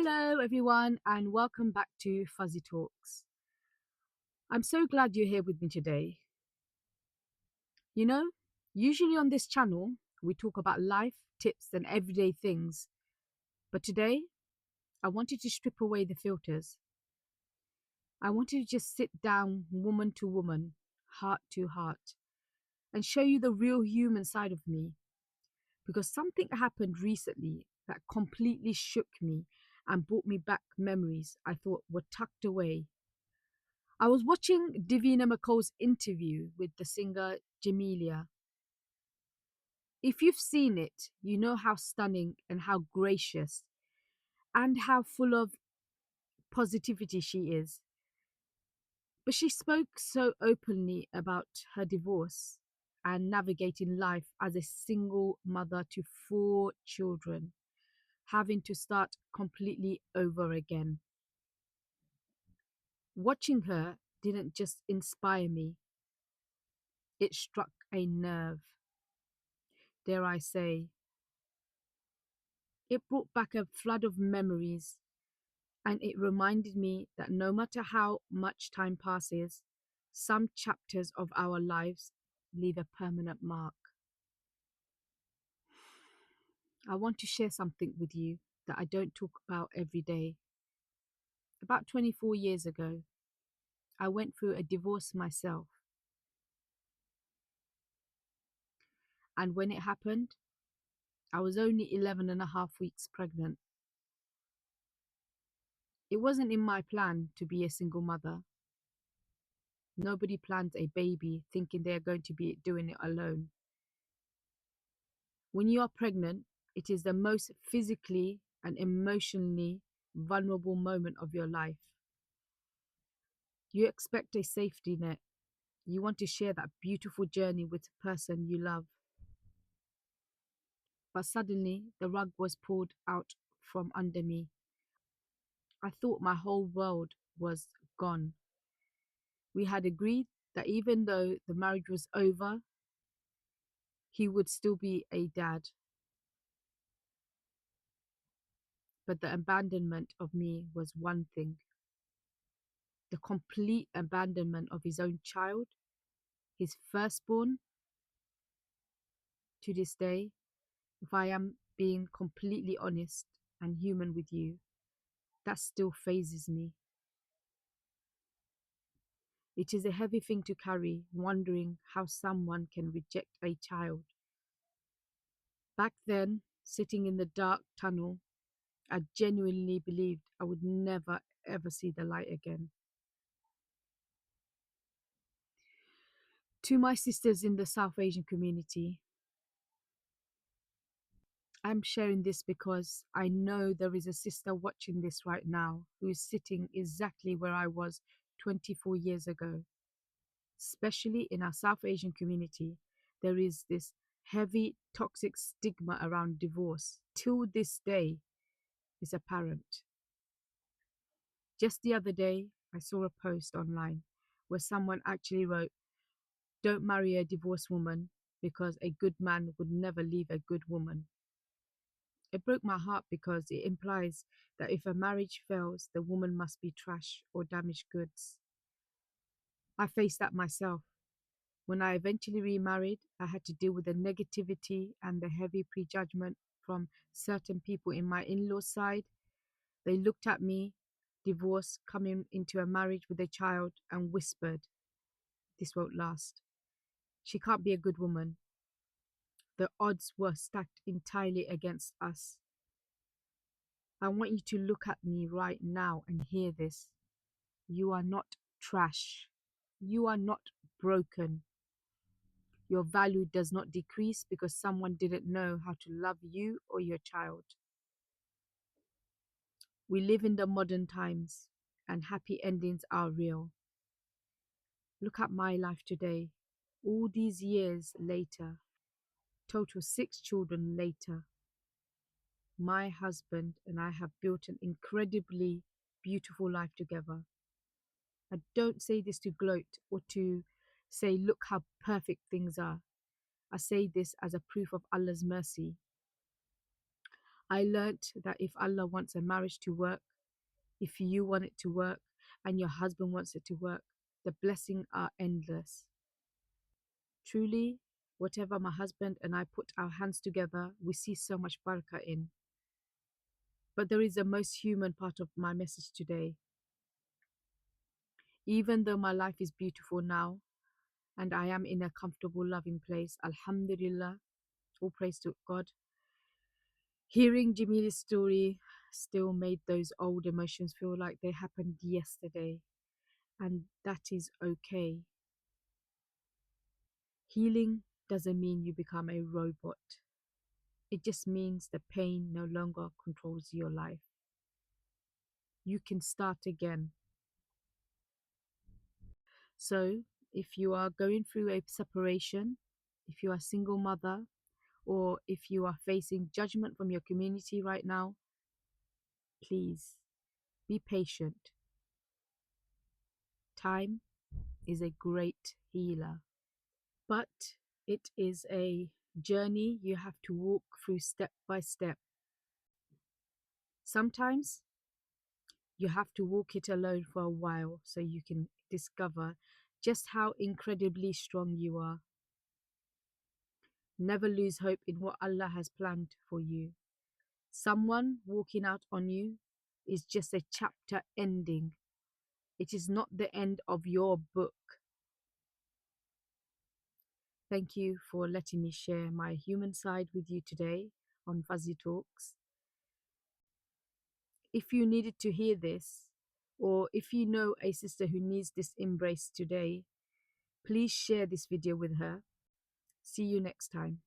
Hello, everyone, and welcome back to Fuzzy Talks. I'm so glad you're here with me today. You know, usually on this channel, we talk about life, tips, and everyday things. But today, I wanted to strip away the filters. I wanted to just sit down, woman to woman, heart to heart, and show you the real human side of me. Because something happened recently that completely shook me and brought me back memories I thought were tucked away. I was watching Davina McCall's interview with the singer Jamelia. If you've seen it, you know how stunning and how gracious and how full of positivity she is. But she spoke so openly about her divorce and navigating life as a single mother to 4 children, having to start completely over again. Watching her didn't just inspire me, it struck a nerve, dare I say. It brought back a flood of memories, and it reminded me that no matter how much time passes, some chapters of our lives leave a permanent mark. I want to share something with you that I don't talk about every day. About 24 years ago, I went through a divorce myself, and when it happened, I was only 11 and a half weeks pregnant. It wasn't in my plan to be a single mother. Nobody plans a baby thinking they're going to be doing it alone. When you are pregnant, it is the most physically and emotionally vulnerable moment of your life. You expect a safety net. You want to share that beautiful journey with the person you love. But suddenly, the rug was pulled out from under me. I thought my whole world was gone. We had agreed that even though the marriage was over, he would still be a dad. But the abandonment of me was one thing. The complete abandonment of his own child, his firstborn. To this day, if I am being completely honest and human with you, that still phases me. It is a heavy thing to carry, wondering how someone can reject a child. Back then, sitting in the dark tunnel, I genuinely believed I would never ever see the light again. To my sisters in the South Asian community, I'm sharing this because I know there is a sister watching this right now who is sitting exactly where I was 24 years ago. Especially in our South Asian community, there is this heavy toxic stigma around divorce. Till this day is apparent. Just the other day, I saw a post online where someone actually wrote, "Don't marry a divorced woman because a good man would never leave a good woman." It broke my heart because it implies that if a marriage fails, the woman must be trash or damaged goods. I faced that myself. When I eventually remarried, I had to deal with the negativity and the heavy prejudgment from certain people in my in-laws' side. They looked at me, divorced, coming into a marriage with a child, and whispered, "This won't last. She can't be a good woman." The odds were stacked entirely against us. I want you to look at me right now and hear this. You are not trash. You are not broken. Your value does not decrease because someone didn't know how to love you or your child. We live in the modern times, and happy endings are real. Look at my life today. All these years later, total 6 children later, my husband and I have built an incredibly beautiful life together. I don't say this to gloat or to say, look how perfect things are. I say this as a proof of Allah's mercy. I learnt that if Allah wants a marriage to work, if you want it to work, and your husband wants it to work, the blessings are endless. Truly, whatever my husband and I put our hands together, we see so much barakah in. But there is a most human part of my message today. Even though my life is beautiful now and I am in a comfortable, loving place, Alhamdulillah, all praise to God, hearing Jamil's story still made those old emotions feel like they happened yesterday, and that is okay. Healing doesn't mean you become a robot. It just means the pain no longer controls your life. You can start again. So, if you are going through a separation, if you are a single mother, or if you are facing judgment from your community right now, please be patient. Time is a great healer, but it is a journey you have to walk through step by step. Sometimes you have to walk it alone for a while so you can discover just how incredibly strong you are. Never lose hope in what Allah has planned for you. Someone walking out on you is just a chapter ending. It is not the end of your book. Thank you for letting me share my human side with you today on Fuzzy Talks. If you needed to hear this, or if you know a sister who needs this embrace today, please share this video with her. See you next time.